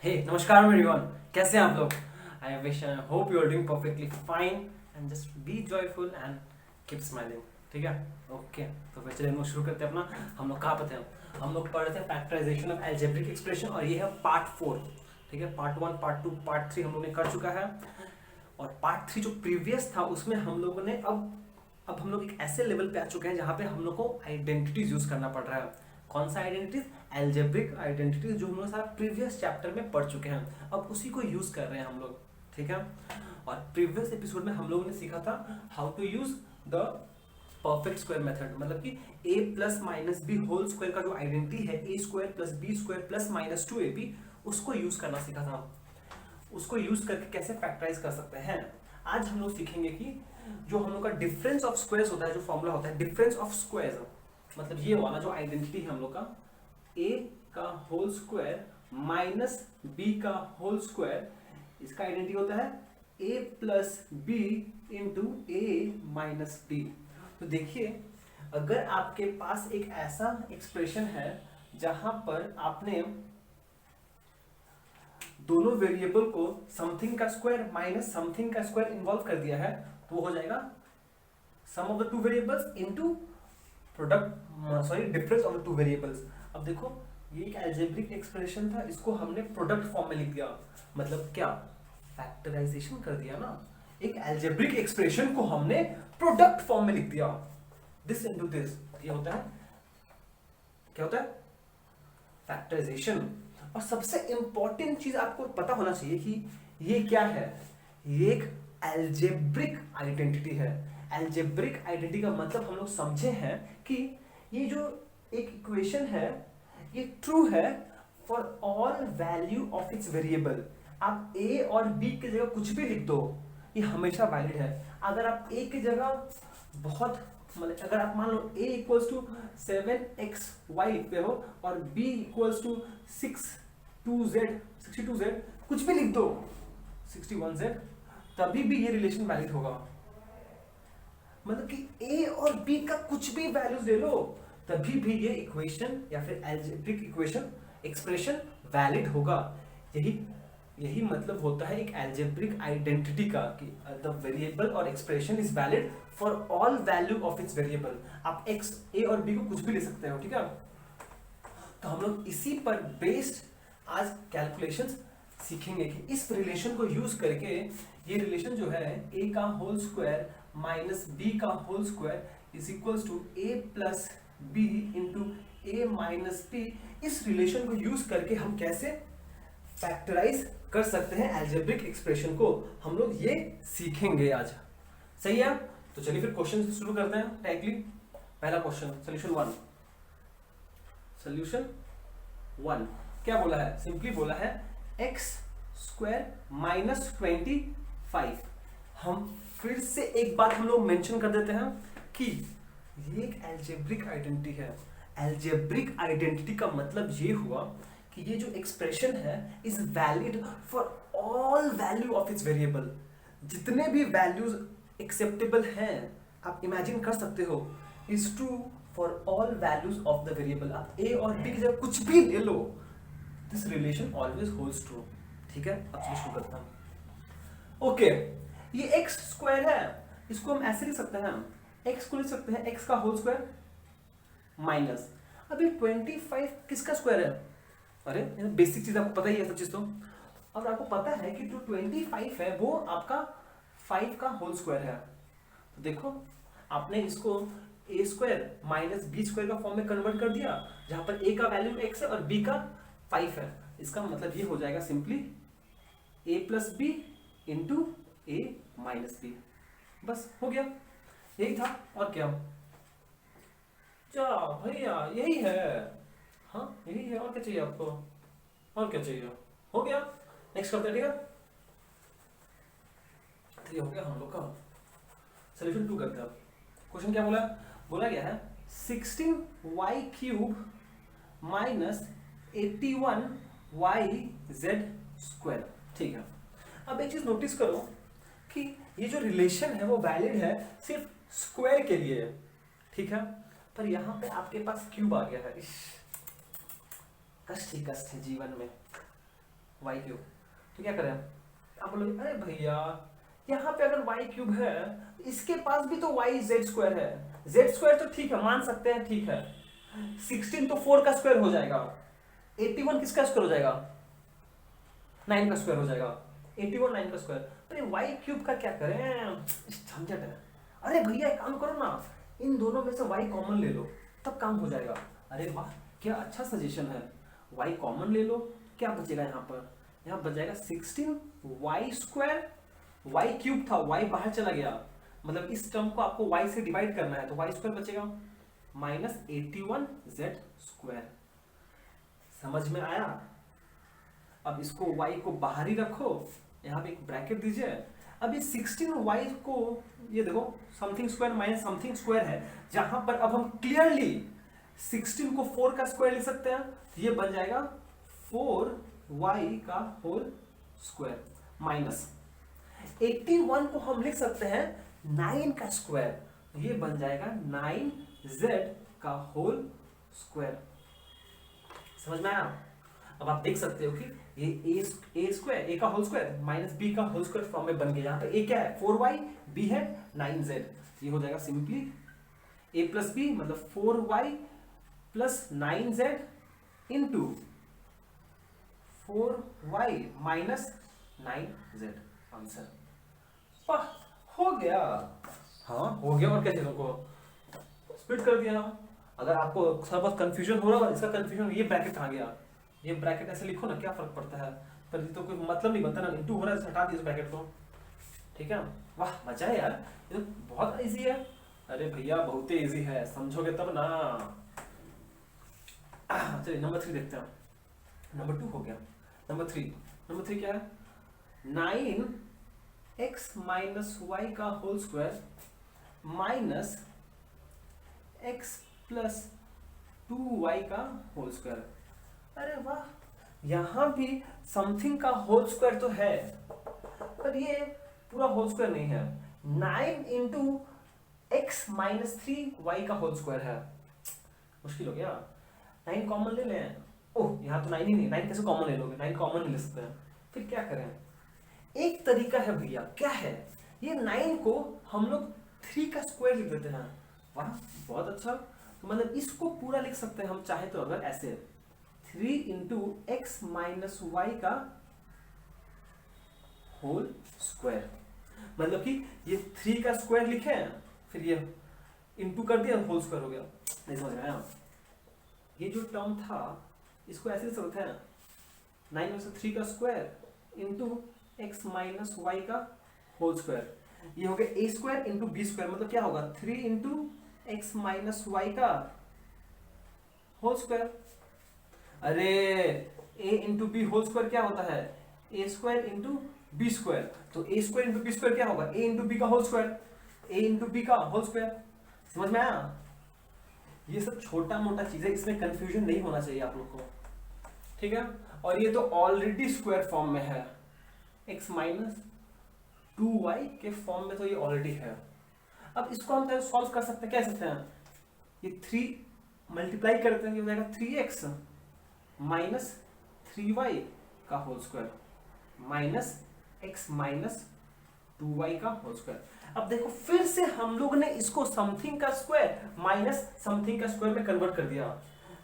हे नमस्कार एवरीवन, कैसे हैं आप लोग? I wish I hope you are doing perfectly fine and just be joyful and keep smiling. ठीक है, ओके। तो फिर चलिए हम लोग शुरू करते हैं अपना। हम लोग कहाँ पे थे? हम लोग पढ़ रहे थे फैक्टराइजेशन ऑफ अलजेब्रिक एक्सप्रेशन और ये है पार्ट 4। ठीक है, पार्ट 1, पार्ट 2, पार्ट 3 हम लोग ने कर चुका है। और पार्ट 3 जो प्रीवियस था उसमें हम लोगों ने अब हम लोग एक ऐसे लेवल पे आ चुके हैं जहाँ पे हम लोग को आइडेंटिटीज यूज करना पड़ रहा है। कौन सा आइडेंटिटीज? अलजेब्रिक आइडेंटिटीज, जो हम लोग सारा प्रीवियस चैप्टर में पढ़ चुके हैं, अब उसी को यूज कर रहे हैं हम लोग। ठीक है, और प्रीवियस एपिसोड में हम लोगों ने सीखा था how to use the perfect square method, मतलब कि a plus minus B whole square का जो आइडेंटिटी है a square plus B square plus minus 2ab, उसको यूज करना सीखा था। उसको यूज करके कैसे फैक्टराइज कर सकते हैं। आज हम लोग सीखेंगे कि जो हम लोग का डिफरेंस ऑफ स्क्वायर्स होता है, जो फॉर्मूला होता है डिफरेंस ऑफ स्क्वायर्स, मतलब ये वाला जो आइडेंटिटी है हम लोग का a का होल स्क्वायर माइनस b का होल स्क्वायर, इसका आइडेंटिटी होता है a plus B into A minus B. तो देखिए, अगर आपके पास एक ऐसा एक्सप्रेशन है जहां पर आपने दोनों वेरिएबल को समथिंग का स्क्वायर माइनस समथिंग का स्क्वायर इन्वॉल्व कर दिया है, तो वो हो जाएगा sum of the two variables into product, sorry difference of the two variables. अब देखो, ये एक अलजेब्रिक एक्सप्रेशन था, इसको हमने प्रोडक्ट फॉर्म में लिख दिया, मतलब क्या? फैक्टराइजेशन कर दिया ना। एक अलजेब्रिक एक्सप्रेशन को हमने प्रोडक्ट फॉर्म में लिख दिया, दिस इनटू दिस, ये होता है, क्या होता है? फैक्टराइजेशन। और सबसे इंपॉर्टेंट चीज आपको पता होना चाहिए कि ये क्या है। ये एक अलजेब्रिक आइडेंटिटी है। अलजेब्रिक आइडेंटिटी का मतलब हम लोग समझे हैं कि ये जो एक इक्वेशन है ये ट्रू है for all value of its variable. आप a और b की जगह कुछ भी लिख दो, ये हमेशा वैलिड है। अगर आप a की जगह बहुत, मतलब अगर आप मान लो a इक्वल्स टू 7xy पे हो और b इक्वल्स टू 62z कुछ भी लिख दो, 61z, तभी भी ये रिलेशन वैलिड होगा। मतलब कि a और b का कुछ भी वैल्यूज ले लो, तभी भी ये इक्वेशन या फिर अलजेब्रिक इक्वेशन एक्सप्रेशन वैलिड होगा। यही मतलब होता है एक अलजेब्रिक आइडेंटिटी का, कि द वेरिएबल और expression is valid for all value of its variable. आप x, a और b को कुछ भी ले सकते हो। ठीक है, तो हम लोग इसी पर बेस्ड आज कैलकुलेशंस सीखेंगे कि इस रिलेशन को यूज करके ये रिलेशन जो है a का होल स्क्वायर माइनस b का whole square is equals to a plus B into A minus B, इस रिलेशन को यूज करके हम कैसे फैक्टराइज कर सकते हैं अलजेब्रिक एक्सप्रेशन को, हम लोग ये सीखेंगे आज। सही है, तो चलिए फिर क्वेश्चन शुरू करते हैं डायरेक्टली। पहला क्वेश्चन, सोल्यूशन वन क्या बोला है? सिंपली बोला है एक्स स्क्वायर माइनस 25। हम फिर से एक बात हम लोग मेंशन कर देते हैं कि ये एक अलजेब्रिक आइडेंटिटी है। अलजेब्रिक आइडेंटिटी का मतलब ये हुआ कि ये जो एक्सप्रेशन है is valid for all value of its variable. जितने भी वैल्यूज एक्सेप्टेबल हैं, आप इमेजिन कर सकते हो, is true for all values of the variable. आप a और b की जगह कुछ भी ले लो, this relation always holds true. ठीक है, अब चलिए शुरू करता हूं। ओके, ये एक्स स्क्वायर है, इसको हम ऐसे लिख सकते हैं, एक्स को लिख सकते हैं एक्स का होल स्क्वायर माइनस, अभी 25 किसका स्क्वायर है? अरे बेसिक चीज आपको पता ही है सब चीज। तो अब आपको पता है कि जो 25 है वो आपका 5 का होल स्क्वायर है। तो देखो, आपने इसको a square minus B square का फॉर्म में कन्वर्ट कर दिया, जहां पर a का वैल्यू x है और b का 5 है। इसका मतलब ये हो जाएगा simply a plus B into A minus B. बस हो गया, यही था और क्या। क्या भैया, यही है? हाँ यही है, और क्या चाहिए आपको? और क्या चाहिए? हो गया, नेक्स्ट करते हैं। ठीक है, तो ये हो गया हम लोग का सोल्यूशन 2 करते हैं। क्वेश्चन क्या बोला? बोला गया है 16y cube minus 81yz square. ठीक है, अब एक चीज नोटिस करो कि ये जो रिलेशन है वो वैलिड है सिर्फ स्क्वायर के लिए। ठीक है, पर यहां पे आपके पास क्यूब आ गया है। कष्ट ही कष्ट है जीवन में। Y cube. तो क्या करें आप बोलोगे अरे भैया यहाँ पे अगर वाई क्यूब है इसके पास भी तो वाई जेड स्क्वायर है, जेड स्क्वायर तो ठीक है मान सकते हैं, ठीक है 16 तो 4 का स्क्वायर हो जाएगा, 81 किसका स्क्वायर हो जाएगा, 9 का स्क्वायर हो जाएगा, 81 9 का स्क्वायर। अरे वाई क्यूब का क्या करें, झंझट है। अरे भैया एक काम करो ना, इन दोनों में से वाई कॉमन ले लो तब काम हो जाएगा। अरे वाह क्या अच्छा सजेशन है, वाई कॉमन ले लो, क्या बचेगा यहाँ पर, यहाँ बच जाएगा 16 वाई स्क्वायर, वाई क्यूब था वाई बाहर चला गया, मतलब इस टर्म को आपको वाई से डिवाइड करना है तो वाई स्क्वायर बचेगा माइनस 81 जेड स्क्वायर। समझ में आया। अब इसको y को बाहर ही रखो, यहाँ पे एक ब्रैकेट दीजिए। अब ये 16y को ये देखो something square minus something square है, जहां पर अब हम क्लियरली 16 को 4 का स्क्वायर लिख सकते हैं, तो ये बन जाएगा 4y का होल स्क्वायर माइनस 81 को हम लिख सकते हैं 9 का स्क्वायर, तो ये बन जाएगा 9z का होल स्क्वायर। समझ में आया। अब आप देख सकते हो कि ये ए स्क्वायर ए का होल स्क्वायर माइनस बी का होल स्क्वायर फॉर्म में बन गया। यहाँ पे ए क्या है 4y, बी है 9z, ये हो जाएगा सिंपली a प्लस बी मतलब 4y plus 9z into 4y minus 9z answer. वाह हो गया, हाँ हो गया। और क्या चीजों को स्प्लिट कर दिया। अगर आपको थोड़ा बहुत कंफ्यूजन हो रहा है, इसका कंफ्यूजन ये ब्रैकेट कहाँ गया, ये ब्रैकेट ऐसे लिखो ना, क्या फर्क पड़ता है, पर ये तो कोई मतलब नहीं बनता ना, इंटू हो रहा है हटा दीजिए इस ब्रैकेट को, ठीक है। वाह मजा है यार, ये तो बहुत इजी है। अरे भैया बहुत ही इजी है, समझोगे तब ना। चलिए नंबर 3 देखते हैं। नंबर 2 हो गया, नंबर 3 क्या है 9x माइनस वाई का whole square minus x plus 2y का होल स्क्वायर। अरे वाह यहां भी समथिंग का होल स्क्वायर तो है, पर ये पूरा होल स्क्वायर नहीं है। 9 इंटू एक्स माइनस 3y का होल स्क्वायर है, मुश्किल हो गया। 9 कॉमन ले लें, ओह यहाँ तो 9 ही नहीं, 9 कैसे कॉमन ले लोगे, 9 कॉमन नहीं ले सकते हैं। फिर क्या करें, एक तरीका है भैया, क्या है, ये 9 को हम लोग 3 का स्क्वायर लिख देते हैं। वाह बहुत अच्छा, मतलब इसको पूरा लिख सकते हैं हम चाहे तो, अगर ऐसे 3 इंटू एक्स माइनस वाई का होल स्क्वायर, मतलब कि ये 3 का स्क्वायर लिखे फिर ये इंटू कर दिया होल स्क्वायर हो गया। नहीं समझ में आया। ये जो टर्म था इसको ऐसे लिख सकते हैं 9 में से 3 का square into X minus Y का होल स्क्वायर, ये हो गया A square into B square, मतलब क्या होगा 3 इंटू एक्स माइनस वाई का होल स्क्वायर। अरे a into B whole square क्या होता है A square into B square, तो A square into B square क्या होगा ए इंटू बी का whole square, A into B का होल स्क्वायर। समझ में आया। ये सब छोटा मोटा चीज है, इसमें कंफ्यूजन नहीं होना चाहिए आप लोग को, ठीक है। और ये तो ऑलरेडी स्क्वायर फॉर्म में है, x माइनस 2y के फॉर्म में तो ये ऑलरेडी है। अब इसको हम सॉल्व कर सकते हैं, क्या सकते हैं, ये 3 मल्टीप्लाई करते हैं, ये हो जाएगा 3x माइनस 3y का whole square minus x minus 2y का होल स्क्वायर। अब देखो फिर से हम लोग ने इसको समथिंग का स्क्वायर माइनस समथिंग का स्क्वायर में कन्वर्ट कर दिया,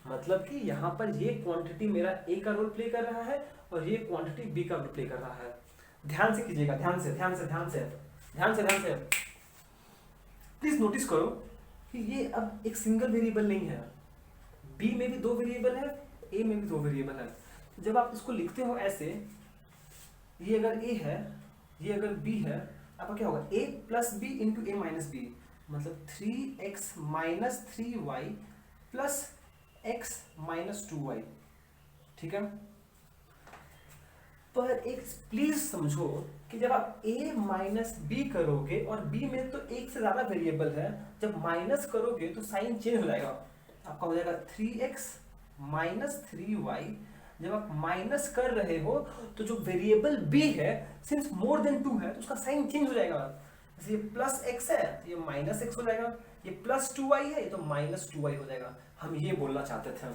मतलब कि यहाँ पर ये क्वांटिटी मेरा a का रोल प्ले कर रहा है और ये क्वांटिटी b का रोल प्ले कर रहा है। ध्यान से कीजिएगा, ध्यान से ध्यान से ध्यान से ध्यान से ध्यान से प्लीज नोटिस करो कि ये अब एक सिंगल वेरिएबल नहीं है, b में भी 2 वेरिएबल है, a में भी 2 वेरिएबल है। जब आप इसको लिखते हो ऐसे, ये अगर a है ये अगर b है, आपका क्या होगा a plus B into A minus B, मतलब 3x minus 3y plus x minus 2y, ठीक है। पर एक प्लीज समझो कि जब आप a माइनस बी करोगे और b में तो एक से ज्यादा वेरिएबल है, जब माइनस करोगे तो साइन चेंज हो जाएगा, आपका हो जाएगा 3x माइनस 3y। जब आप माइनस कर रहे हो तो जो वेरिएबल b है सिंस मोर देन 2 है तो उसका साइन चेंज हो जाएगा। जैसे ये प्लस x है तो ये माइनस x हो जाएगा, ये प्लस 2y है ये तो माइनस 2y हो जाएगा। हम ये बोलना चाहते थे।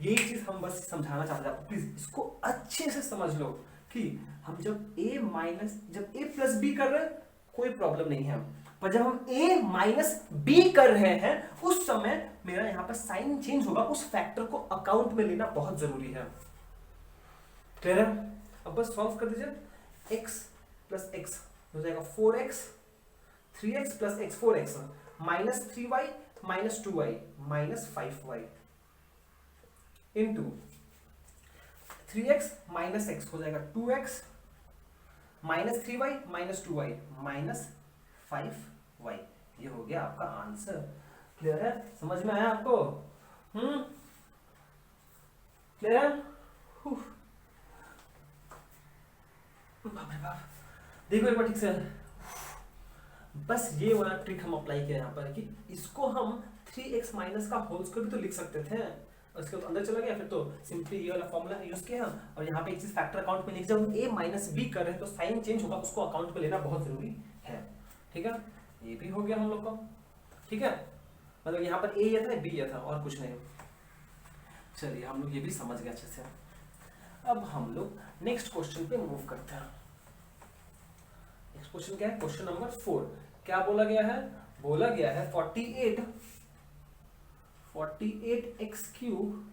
यही चीज हम बस समझाना चाहते हैं आपको, प्लीज इसको अच्छे से समझ लो कि हम जब a प्लस बी कर रहे हैं कोई प्रॉब्लम नहीं है, पर जब हम a माइनस बी कर रहे हैं उस समय मेरा यहाँ पर साइन चेंज होगा, उस फैक्टर को अकाउंट में लेना बहुत जरूरी है। क्लियर है? अब बस सॉल्व कर दीजिए। x प्लस एक्स हो जाएगा 4x, 3x plus x 4x minus 3y minus 2y minus 5y into 3x minus x हो जाएगा 2x minus 3y minus 2y minus 5y। ये हो गया आपका आंसर। क्लियर है? समझ में आया आपको? क्लियर है? बाप रे बाप, देखो एक बार ठीक से, बस ये वाला ट्रिक हम अप्लाई किया यहाँ पर कि इसको हम 3x माइनस का होल स्क्वायर भी तो लिख सकते थे, और इसके अंदर चला गया, फिर तो सिंपली ये वाला फॉर्मूला यूज किया और यहाँ पे एक चीज फैक्टर अकाउंट में लिख, जब हम a माइनस बी कर रहे हैं तो साइन चेंज होगा, उसको अकाउंट में लेना बहुत जरूरी है। ठीक है, ये भी हो गया हम लोग का। ठीक है, मतलब यहाँ पर a ये था, b ये था, और कुछ नहीं। चलिए हम लोग ये भी समझ गए अच्छे से। अब हम लोग नेक्स्ट क्वेश्चन पे मूव करते हैं। नेक्स्ट क्वेश्चन क्या है? Question number 4। क्या बोला गया है? बोला गया है 48x क्यूब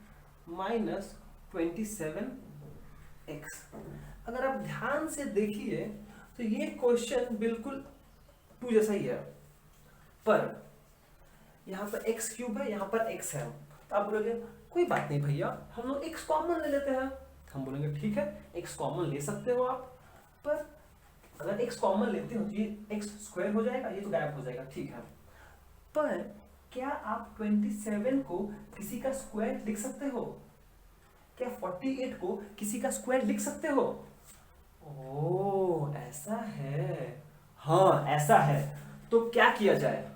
माइनस 27x। अगर आप ध्यान से देखिए तो ये क्वेश्चन बिल्कुल 2 जैसा ही है, पर यहाँ पर x क्यूब है, यहाँ पर x है। तो आप बोलोगे कोई बात नहीं भैया, हम लोग x कॉमन ले लेते हैं। हम बोलेंगे ठीक है, x कॉमन ले सकते हो आप, पर अगर x कॉमन लेते हो तो ये x स्क्वायर हो जाएगा, ये तो गायब हो जाएगा। ठीक है, पर क्या आप 27 को किसी का स्क्वायर लिख सकते हो? क्या 48 को किसी का स्क्वायर लिख सकते हो? ओह ऐसा है, हाँ ऐसा है। तो क्या किया जाए?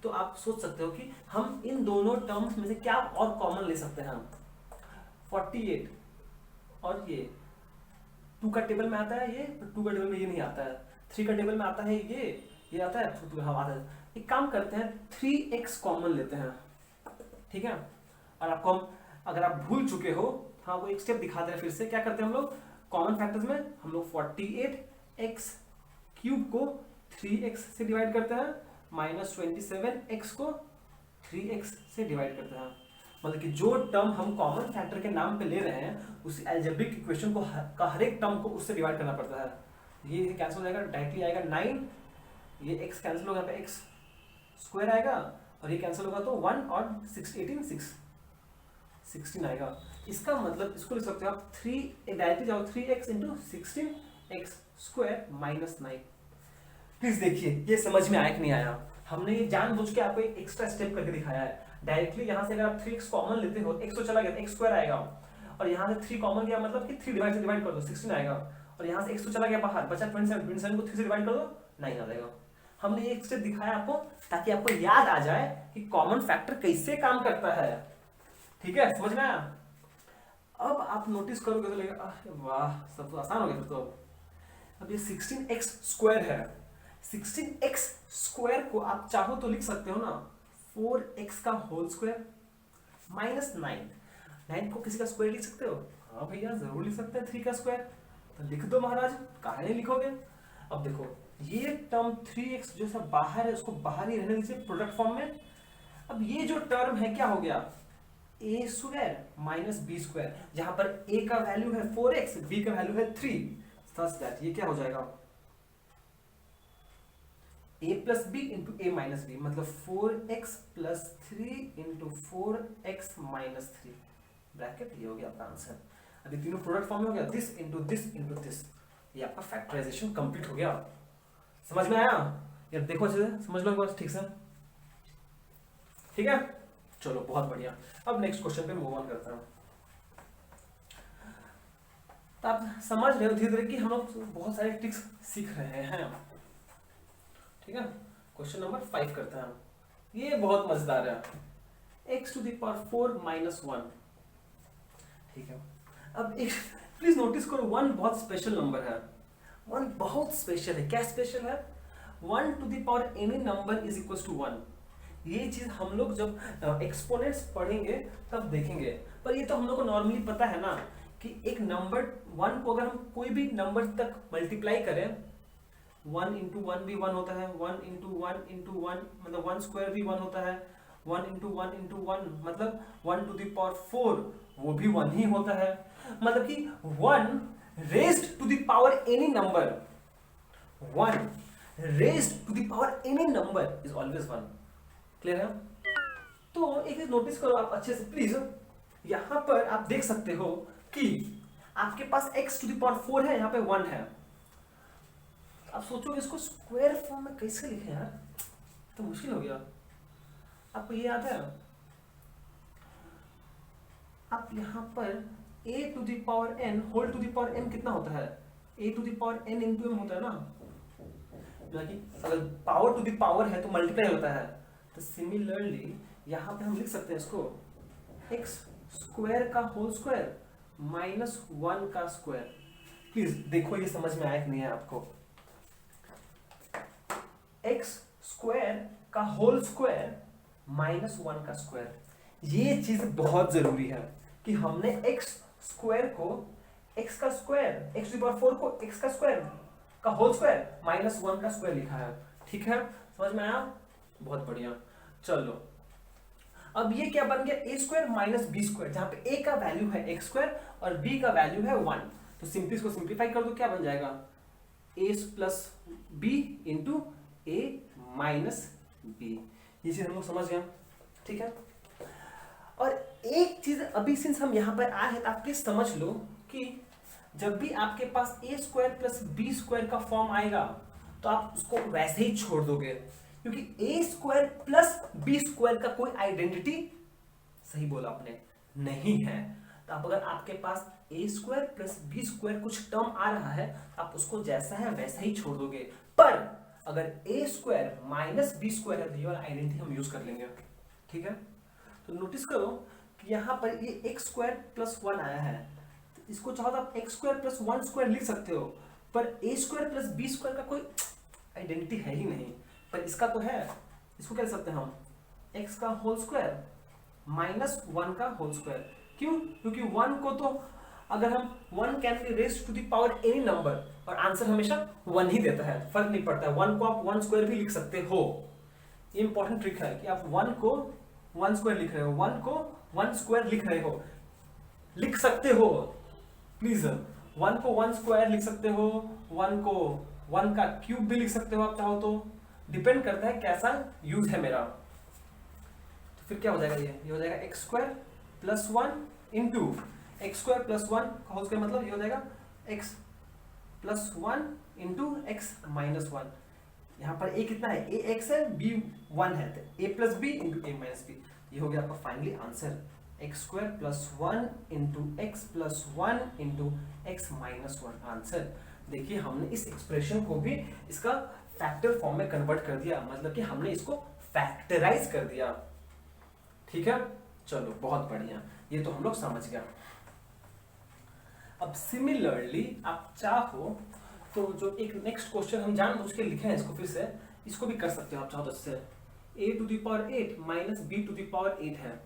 तो आप सोच सकते हो कि हम इन दोनों टर्म्स में से क्या और कॉमन ले सकते हैं। 48 और ये 2 का टेबल में आता है, ये 2 का टेबल में ये नहीं आता है, 3 का टेबल में आता है, ये आता है, 2 हाँ आता है। एक काम करते हैं 3x कॉमन लेते हैं। ठीक है, और आपको हम अगर आप भूल चुके हो, हाँ वो एक स्टेप दिखा दे रहे, फिर से क्या करते हैं हम लोग कॉमन फैक्टर्स में, हम लोग 48x क्यूब को 3x से डिवाइड करते हैं, माइनस 27x को 3x से डिवाइड करते हैं। मतलब कि जो टर्म हम कॉमन फैक्टर के नाम पे ले रहे हैं उस अलजेब्रिक इक्वेशन को का हर एक टर्म को उससे डिवाइड करना पड़ता है। ये कैंसिल हो जाएगा, डायरेक्टली आएगा 9, ये x कैंसिल होगा, यहाँ पे x स्क्वायर आएगा, और ये कैंसिल होगा तो 1 और 16 आएगा। इसका मतलब इसको लिख सकते हो आप 3 डायरेक्टली जाओ 3x into 16x square minus 9। Please देखिए ये समझ में आया कि नहीं आया? हमने ये जानबूझ के आपको एक एक्स्ट्रा स्टेप करके दिखाया है। डायरेक्टली यहाँ से अगर आप 3x कॉमन लेते हो, x तो चला गया, x स्क्वायर आएगा, और यहाँ से 3 कॉमन गया मतलब कि 3 से डिवाइड कर दो 16 आएगा, और यहाँ से x तो चला गया बाहर, बचा 27 को 3 से डिवाइड कर दो 9 आ जाएगा। हमने ये एक स्टेप दिखाया आपको ताकि आपको याद आ जाए कि कॉमन फैक्टर कैसे काम करता है। ठीक है, समझ में आया? अब आप नोटिस करोगे तो लगेगा वाह सब तो आसान हो गया। तो अब ये 16x स्क्वायर है, 16x स्क्वायर को आप चाहो तो लिख सकते हो ना 4x का होल स्क्वायर माइनस 9 को किसी का स्क्वायर लिख सकते हो? हाँ भैया जरूर लिख सकते हैं, 3 का स्क्वायर। तो लिख दो महाराज, काहे नहीं लिखोगे? अब देखो ये टर्म 3x जो सब बाहर है उसको बाहर ही रहने दीजिए प्रोडक्ट फॉर्म में। अब ये जो टर्म है क्या हो गया, a square minus b square, जहां पर a का वैल्यू है 4x, b का वैल्यू है 3, सच दैट ये क्या हो जाएगा a plus B into A minus B, मतलब 4x plus 3 into 4x minus 3 bracket. ये हो गया आपका आंसर। अभी तीनों प्रोडक्ट फॉर्म में हो गया, this into this into this, ये आपका फैक्टराइजेशन कंप्लीट हो गया। समझ में आया? यार देखो अच्छे से समझ लो एक बार ठीक से। ठीक है, चलो बहुत बढ़िया। अब नेक्स्ट क्वेश्चन पे मूव ऑन करता हूं। तो आप समझ रहे हो धीरे धीरे कि हम लोग बहुत सारे ट्रिक्स सीख रहे हैं। ठीक है, क्वेश्चन नंबर 5 करते हैं। ये बहुत मजेदार है, x to the power 4 minus 1। ठीक है, अब एक प्लीज नोटिस करो 1 बहुत स्पेशल नंबर है। 1 बहुत स्पेशल है। क्या स्पेशल है? 1 to the power any number is equal to 1। ये चीज हम लोग जब एक्सपोनेंट्स पढ़ेंगे तब देखेंगे, पर ये तो हम लोग को नॉर्मली पता है ना कि एक नंबर 1 को अगर हम कोई भी नंबर तक मल्टीप्लाई करें, 1 इंटू 1 भी 1 होता है, 1 इंटू 1 इंटू 1 मतलब 1 स्क्वायर भी 1 होता है, 1 इंटू 1 इंटू 1 मतलब 1 टू द पावर 4 वो भी 1 ही होता है। मतलब कि 1 raised to the power any number, 1 raised to the power any number is always 1। Clear है? तो एक चीज नोटिस करो आप अच्छे से प्लीज, यहां पर आप देख सकते हो कि आपके पास x टू द पावर 4 है, यहाँ पे 1 है। आप सोचोगे इसको स्क्वायर फॉर्म में कैसे लिखें यार, तो मुश्किल हो गया। आपको ये याद है, आप यहाँ पर a to the power n whole to the power n कितना होता है, a to the power n into m होता है ना, अगर पावर टू द पावर है तो मल्टीप्लाई होता है। तो सिमिलरली यहाँ पे हम लिख सकते हैं इसको x स्क्वायर का होल स्क्वायर माइनस 1 का स्क्वायर। प्लीज देखो ये समझ में आया कि नहीं है आपको, x स्क्वायर का होल स्क्वायर माइनस 1 का स्क्वायर। ये चीज बहुत जरूरी है कि हमने x स्क्वायर को x का square, x to the power 4 को x का स्क्वायर का होल स्क्वायर माइनस 1 का स्क्वायर लिखा है। ठीक है, समझ में आया? बहुत बढ़िया। चलो अब ये क्या बन गया, a square minus B square, जहां पे a का वैल्यू है x स्क्वायर और b का वैल्यू है 1। तो सिंपली इसको सिंप्लीफाई कर दो, क्या बन जाएगा, a plus B into a minus B. ये चीज हम लोग समझ गए, ठीक है। और एक चीज अभी सिंस हम यहाँ पर आए हैं तो आप प्लीज समझ लो कि जब भी आपके पास a square plus B square का फॉर्म आएगा तो आप उसको वैसे ही छोड़ दोगे, क्योंकि a square plus B square का कोई आइडेंटिटी, सही बोला आपने, नहीं है। तो आप अगर आपके पास a square plus B square कुछ टर्म आ रहा है आप उसको जैसा है वैसा ही छोड़ दोगे, पर अगर a square minus B square है तो ये वाला आइडेंटिटी हम यूज कर लेंगे। ठीक है, तो नोटिस करो कि यहाँ पर ये x स्क्वायर प्लस 1 आया है, तो इसको चाहो तो आप x स्क्वायर प्लस 1 स्क्वायर लिख सकते हो, पर a square plus B square का कोई आइडेंटिटी है ही नहीं, पर इसका तो है। इसको क्या लिख सकते हैं हम, x का होल स्क्वायर माइनस 1 का होल स्क्वायर। क्यों? क्योंकि 1 को तो अगर हम 1 can be raised to the power any number और आंसर हमेशा 1 ही देता है, फर्क नहीं पड़ता है। 1 को आप 1 स्क्वायर भी लिख सकते हो। ये इंपॉर्टेंट ट्रिक है कि आप 1 को 1 स्क्वायर लिख रहे हो, 1 को 1 स्क्वायर लिख रहे हो, लिख सकते हो प्लीज। 1 को 1 स्क्वायर लिख सकते हो, 1 को 1 का क्यूब भी लिख सकते हो आप चाहो तो, डिपेंड करता है कैसा यूज है मेरा। तो फिर क्या हो जाएगा, ये हो जाएगा x square plus 1 into x square plus 1 का होल स्क्वायर, मतलब ये हो जाएगा x plus 1 into X minus 1। यहाँ पर a कितना है, a x है, b 1 है, तो a plus B into a minus B. ये हो गया आपका finally answer, X square plus 1 into X plus 1 into X minus 1 answer. देखिए हमने इस एक्सप्रेशन को भी इसका फैक्टर फॉर्म में कन्वर्ट कर दिया, मतलब कि हमने इसको फैक्टराइज कर दिया। ठीक है, चलो बहुत बढ़िया, ये तो हम लोग समझ गया। अब सिमिलरली आप चाहो तो जो एक नेक्स्ट क्वेश्चन हम जानबूझ के लिखे हैं इसको फिर से, इसको भी कर सकते हो आप चाहो तो। इससे a to the power 8 minus b to the power 8 है,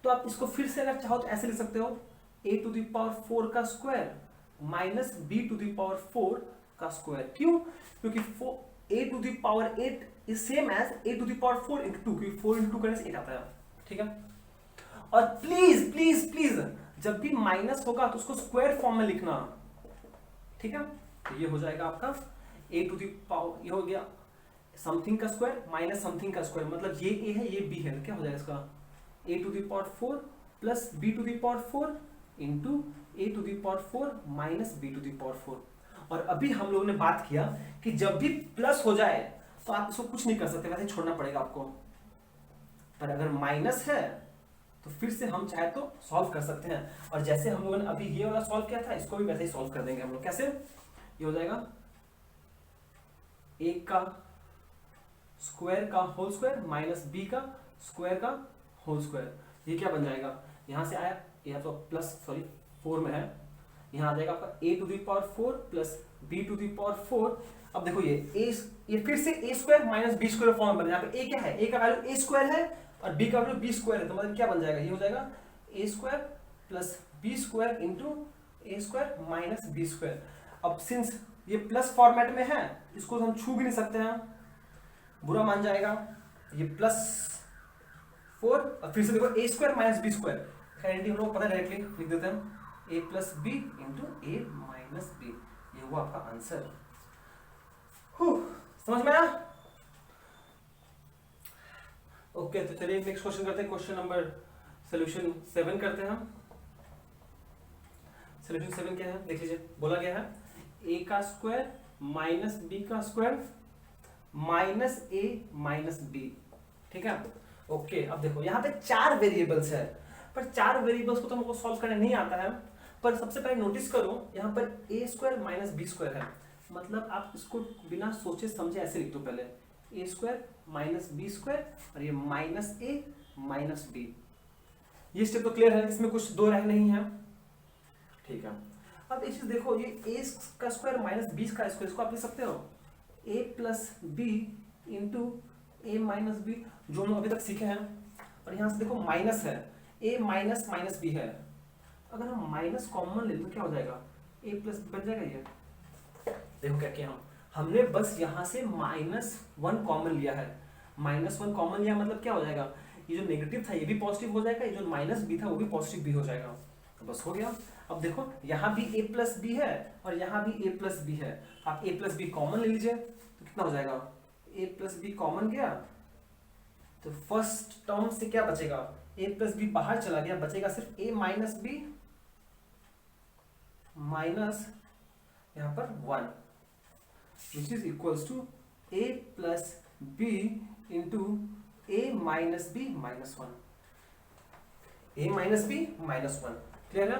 तो आप इसको फिर से अगर चाहो तो ऐसे लिख सकते हो, a टू द पावर 4 का square minus b to the power 4 का स्क्वायर। क्यों? क्योंकि a to the power 8 is same as a to the power 4 into 2, क्योंकि 4 इंटू 2 करने से 8 आता है। ठीक है, और प्लीज प्लीज प्लीज जब भी माइनस होगा तो उसको स्क्वायर फॉर्म में लिखना। ठीक है, तो ये हो जाएगा आपका a टू द पावर, ये हो गया समथिंग का स्क्वायर माइनस समथिंग का स्क्वायर, मतलब ये a है ये b है, क्या हो जाएगा इसका a to the power 4 plus b to the power 4 इंटू a टू द पावर 4 माइनस b टू द पावर 4। और अभी हम लोगों ने बात किया कि जब भी प्लस हो जाए तो आप इसको कुछ नहीं कर सकते, वैसे छोड़ना पड़ेगा आपको। पर अगर माइनस है तो फिर से हम चाहे तो सॉल्व कर सकते हैं, और जैसे हम लोगों ने अभी ये वाला सॉल्व किया था इसको भी वैसे ही सॉल्व कर देंगे हम लोग। कैसे? ये हो जाएगा a का स्क्वायर का होल स्क्वायर माइनस b का स्क्वायर का होल स्क्वायर। ये क्या बन जाएगा, यहां से आया, यह तो प्लस 4 में है, यहाँ आ जाएगा आपका a to the power 4 plus b to the power 4। अब देखो ये फिर से a square minus B square form बन, यहाँ पे a क्या है, a का वैल्यू a स्क्वायर है और b का वैल्यू b स्क्वायर है, तो मतलब क्या बन जाएगा, ये हो जाएगा a square plus b square into a square minus b square. अब सिंस ये प्लस फॉर्मेट में है, इसको हम छू भी नहीं सकते हैं, बुरा मान जाएगा। ये प्लस 4 और फिर से देखो a square minus B square, खैर हम लोग पता है, डायरेक्टली लिख देते हैं a plus B into A minus B, ये हुआ आपका आंसर। समझ में आया? ओके, तो चलिए नेक्स्ट क्वेश्चन करते हैं, क्वेश्चन नंबर सोल्यूशन 7 करते हैं हम। सोल्यूशन 7 क्या है देख लीजिए, बोला गया है a का स्क्वायर माइनस बी का square minus a minus b, ठीक है। ओके, अब देखो यहाँ पे 4 वेरिएबल्स है, पर 4 वेरिएबल्स को तो हमको सॉल्व करने नहीं आता है, पर सबसे पहले नोटिस करो यहाँ पर a square minus B square है, मतलब आप इसको बिना सोचे समझे ऐसे लिख दो, पहले a square minus B square और ये माइनस a माइनस b। ये स्टेप तो क्लियर है, इसमें कुछ दो राय नहीं है, ठीक है। अब एक चीज देखो, ये a का स्क्वायर माइनस b का स्क्वायर, इसको आप लिख सकते हो a plus B into A minus b, जो हम लोग अभी तक सीखे हैं। और यहाँ से देखो माइनस है, a माइनस माइनस बी है, अगर हम माइनस कॉमन ले तो क्या हो जाएगा, a प्लस बन जाएगा। ये देखो क्या किया हमने बस यहाँ से -1 कॉमन लिया है, -1 कॉमन लिया मतलब क्या हो जाएगा, ये जो नेगेटिव था ये भी पॉजिटिव हो जाएगा, ये जो माइनस बी था वो भी पॉजिटिव बी हो जाएगा, तो बस हो गया। अब देखो यहाँ भी a प्लस बी है और यहाँ भी a प्लस बी है, आप a प्लस बी कॉमन ले लीजिए तो कितना हो जाएगा, a प्लस बी कॉमन गया तो फर्स्ट टर्म से क्या बचेगा, a प्लस बी बाहर चला गया, बचेगा सिर्फ a माइनस बी माइनस यहाँ पर 1 which is equals to a plus b into a minus b minus 1, a minus b minus 1, clear है।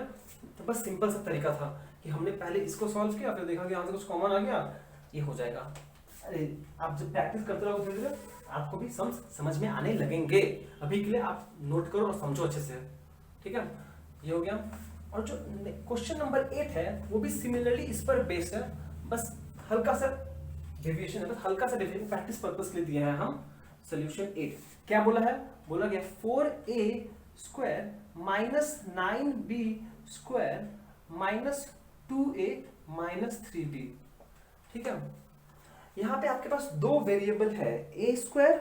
तो बस सिंपल सा तरीका था कि हमने पहले इसको सॉल्व किया, फिर देखा कि यहाँ से कुछ कॉमन आ गया, ये हो जाएगा। अरे आप जब प्रैक्टिस करते रहोगे धीरे धीरे आपको भी समझ में आने लगेंगे, अभी के लिए आप नोट करो और समझो अच्छे से, ठीक है। ये हो गया। और जो क्वेश्चन नंबर 8 है वो भी सिमिलरली इस पर बेस्ड है, बस हल्का सा डेविएशन है, बस हल्का सा डेविएशन प्रैक्टिस पर्पस के लिए दिया है हम। सोल्यूशन 8 क्या बोला है, बोला गया 4a square minus 9b square minus 2a minus 3b, ठीक है। यहाँ पे आपके पास दो वेरिएबल है, a स्क्वायर,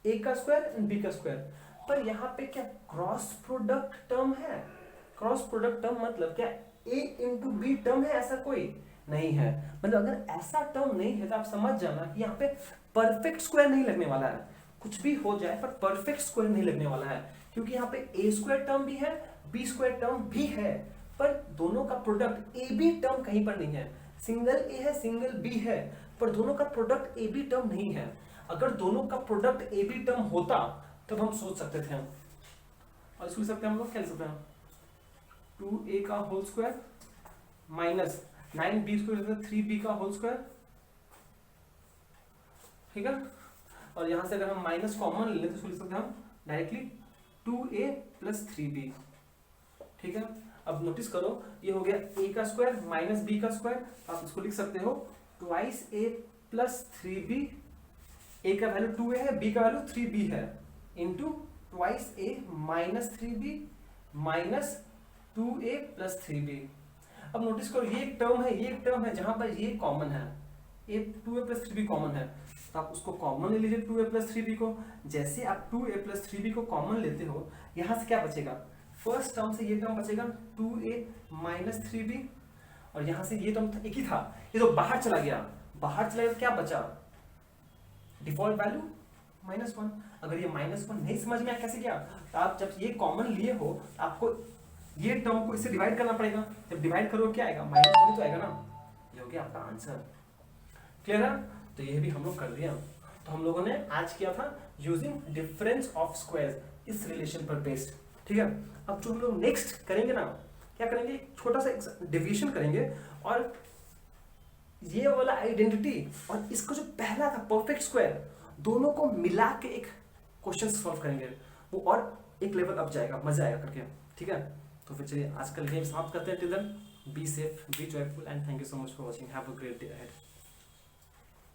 a का स्क्वायर एंड b का स्क्वायर, पर यहाँ पे क्या क्रॉस प्रोडक्ट टर्म है, क्रॉस प्रोडक्ट टर्म मतलब क्या a इंटू बी टर्म है, ऐसा कोई नहीं है। मतलब अगर ऐसा टर्म नहीं है तो आप समझ जाना कि यहाँ पे परफेक्ट स्क्वायर नहीं लगने वाला है, कुछ भी हो जाए पर परफेक्ट स्क्वायर नहीं लगने वाला है, क्योंकि यहाँ पे a स्क्वायर टर्म भी है b स्क्वायर टर्म भी है, पर दोनों का प्रोडक्ट a b टर्म कहीं पर नहीं है, सिंगल a है सिंगल b है, पर दोनों का प्रोडक्ट a b टर्म नहीं है। अगर दोनों का प्रोडक्ट a b टर्म होता तब हम सोच सकते थे हम, और इसको लिख सकते हैं हम लोग, क्या लिख सकते हैं 2a का whole square minus 9b square 3b का होल स्क्वायर, ठीक है। और यहां से अगर हम माइनस कॉमन ले लें तो लिख सकते हैं हम डायरेक्टली 2a प्लस 3b, ठीक है। अब नोटिस करो ये हो गया a का स्क्वायर माइनस b का स्क्वायर, आप इसको लिख सकते हो twice a plus 3b, a का वैल्यू 2a है, b का वैल्यू 3b है, into twice a minus 3b minus 2a plus 3b। अब नोटिस करो ये एक टर्म है, ये एक टर्म है जहां पर ये कॉमन है, a 2a plus 3b common है, तो आप उसको कॉमन ले लीजिए 2a प्लस 3b को। जैसे आप 2a प्लस 3b को कॉमन लेते हो, यहाँ से क्या बचेगा, फर्स्ट टर्म से ये टर्म बचेगा 2a माइनस 3b, और यहाँ से ये टर्म एक ही था, ये तो बाहर चला गया, बाहर चला गया तो क्या बचा, डिफॉल्ट वैल्यू -1। अगर ये -1 नहीं समझ में आया कैसे किया, तो आप जब ये कॉमन लिए हो आपको ये टर्म को इससे डिवाइड करना पड़ेगा, जब डिवाइड करो क्या आएगा, -1 तो आएगा ना, ये हो गया आपका आंसर, क्लियर है। तो ये भी हम लोग कर दिया। तो हम लोगों ने आज किया था यूजिंग डिफरेंस ऑफ स्क्वायर्स इस रिलेशन पर बेस्ड, ठीक है। अब जो हम लोग नेक्स्ट करेंगे ना, क्या करेंगे, छोटा सा डेविएशन करेंगे, और ये वाला आइडेंटिटी और इसका जो पहला था परफेक्ट स्क्वायर, दोनों को मिला के एक क्वेश्चन सॉल्व करेंगे, वो और एक लेवल अप जाएगा, मजा आएगा करके, ठीक है। तो फिर चलिए आज का गेम समाप्त करते हैं, till then be safe, be joyful and thank you so much for watching. Have a great day ahead.